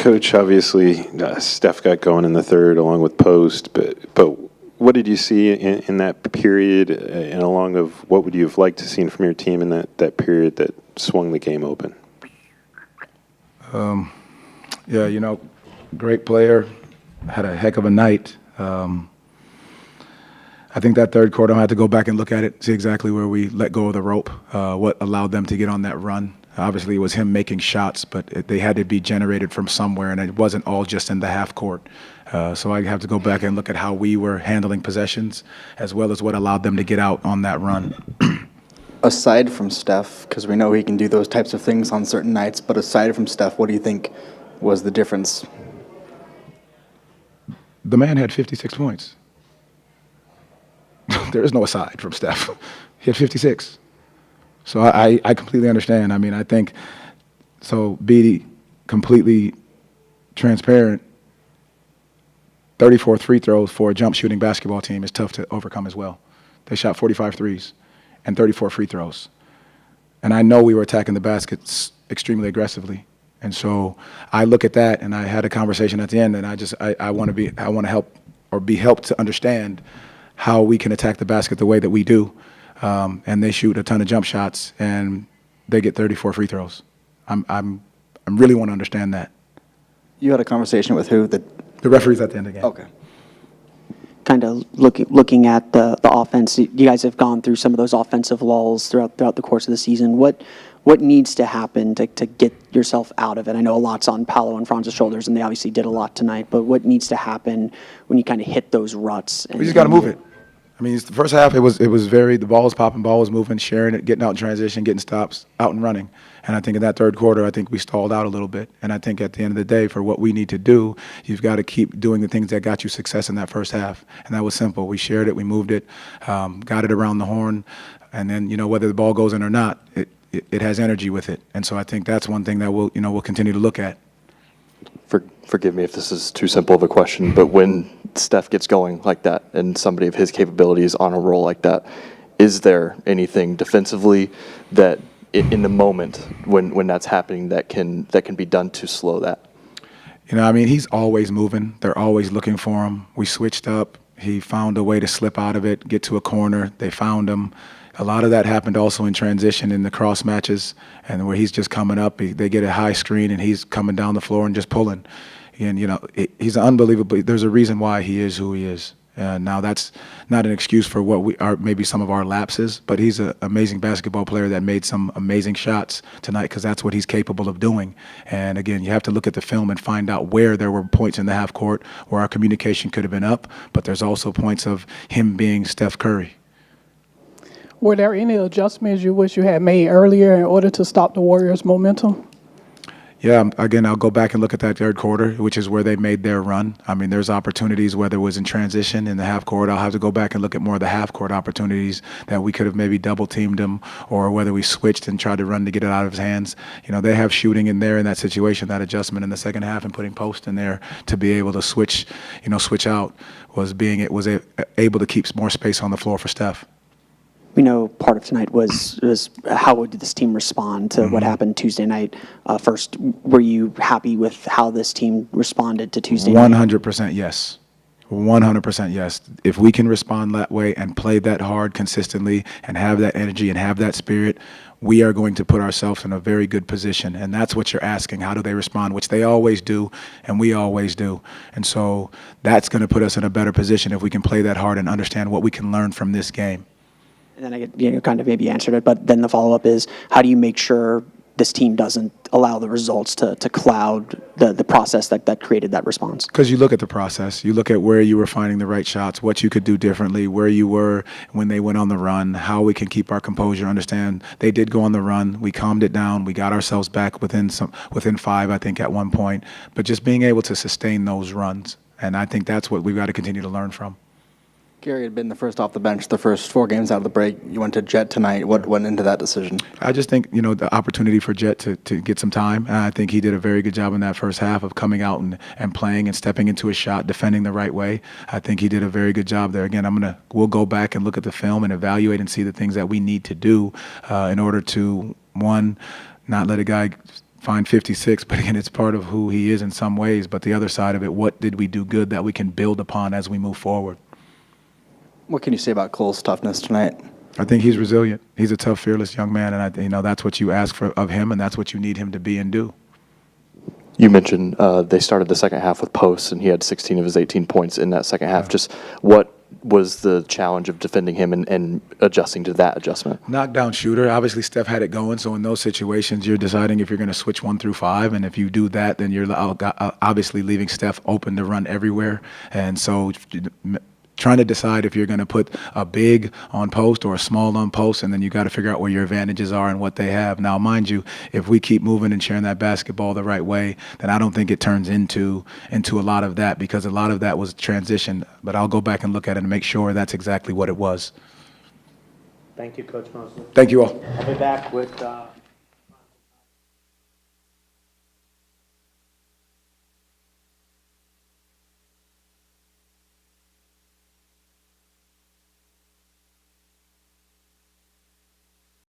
Coach, obviously, Steph got going in the third along with Post, but what did you see in that period, and along of what would you have liked to see from your team in that period that swung the game open? Yeah, great player, had a heck of a night. I think that third quarter, I had to go back and look at it, see exactly where we let go of the rope, what allowed them to get on that run. Obviously, it was him making shots, but they had to be generated from somewhere, and it wasn't all just in the half court. So I have to go back and look at how we were handling possessions, as well as what allowed them to get out on that run. Aside from Steph, because we know he can do those types of things on certain nights, but aside from Steph, what do you think was the difference? The man had 56 points. There is no aside from Steph. He had 56. So I completely understand. I mean, I think, so be completely transparent, 34 free throws for a jump shooting basketball team is tough to overcome as well. They shot 45 threes and 34 free throws. And I know we were attacking the baskets extremely aggressively. And so I look at that, and I had a conversation at the end, and I want to help or be helped to understand how we can attack the basket the way that we do. And they shoot a ton of jump shots, and they get 34 free throws. I really want to understand that. You had a conversation with who? The referees at the end of the game. Okay. Kind of looking at the offense, you guys have gone through some of those offensive lulls throughout the course of the season. What needs to happen to get yourself out of it? I know a lot's on Paolo and Franz's shoulders, and they obviously did a lot tonight, but what needs to happen when you kind of hit those ruts? We just got to move it. I mean, the first half, it was the ball was popping, ball was moving, sharing it, getting out in transition, getting stops, out and running. And I think in that third quarter, I think we stalled out a little bit. And I think at the end of the day, for what we need to do, you've got to keep doing the things that got you success in that first half. And that was simple. We shared it, we moved it, got it around the horn. And then, whether the ball goes in or not, it has energy with it. And so I think that's one thing that we'll continue to look at. Forgive me if this is too simple of a question, but when Steph gets going like that and somebody of his capabilities on a roll like that, is there anything defensively that in the moment when that's happening that can be done to slow that? He's always moving. They're always looking for him. We switched up. He found a way to slip out of it, get to a corner. They found him. A lot of that happened also in transition in the cross matches, and where he's just coming up, they get a high screen, and he's coming down the floor and just pulling. And, he's unbelievable. There's a reason why he is who he is. Now, that's not an excuse for what we are, maybe some of our lapses, but he's an amazing basketball player that made some amazing shots tonight, because that's what he's capable of doing. And, again, you have to look at the film and find out where there were points in the half court where our communication could have been up, but there's also points of him being Steph Curry. Were there any adjustments you wish you had made earlier in order to stop the Warriors' momentum? Yeah, again, I'll go back and look at that third quarter, which is where they made their run. There's opportunities, whether it was in transition in the half court. I'll have to go back and look at more of the half court opportunities that we could have maybe double teamed him, or whether we switched and tried to run to get it out of his hands. They have shooting in there in that situation. That adjustment in the second half and putting Post in there to be able to switch out was able to keep more space on the floor for Steph. We know part of tonight was how would this team respond to what happened Tuesday night. First, were you happy with how this team responded to Tuesday night? 100% yes. 100% yes. If we can respond that way and play that hard consistently and have that energy and have that spirit, we are going to put ourselves in a very good position. And that's what you're asking. How do they respond? Which they always do, and we always do. And so that's going to put us in a better position if we can play that hard and understand what we can learn from this game. And then I kind of maybe answered it, but then the follow-up is, how do you make sure this team doesn't allow the results to cloud the process that created that response? Because you look at the process. You look at where you were finding the right shots, what you could do differently, where you were when they went on the run, how we can keep our composure, understand they did go on the run. We calmed it down. We got ourselves back within 5, I think, at one point. But just being able to sustain those runs, and I think that's what we've got to continue to learn from. Gary had been the first off the bench the first 4 games out of the break. You went to Jet tonight. What went into that decision? I just think, the opportunity for Jet to get some time. And I think he did a very good job in that first half of coming out and playing and stepping into a shot, defending the right way. I think he did a very good job there. Again, we'll go back and look at the film and evaluate and see the things that we need to do in order to, one, not let a guy find 56, but again, it's part of who he is in some ways. But the other side of it, what did we do good that we can build upon as we move forward? What can you say about Cole's toughness tonight? I think he's resilient. He's a tough, fearless young man, and that's what you ask for of him, and that's what you need him to be and do. You mentioned they started the second half with posts, and he had 16 of his 18 points in that second half. Just what was the challenge of defending him and adjusting to that adjustment? Knockdown shooter. Obviously, Steph had it going, so in those situations, you're deciding if you're going to switch 1 through 5, and if you do that, then you're obviously leaving Steph open to run everywhere. And so trying to decide if you're going to put a big on post or a small on post, and then you got to figure out where your advantages are and what they have. Now, mind you, if we keep moving and sharing that basketball the right way, then I don't think it turns into a lot of that, because a lot of that was transition. But I'll go back and look at it and make sure that's exactly what it was. Thank you, Coach Mosley. Thank you all. I'll be back with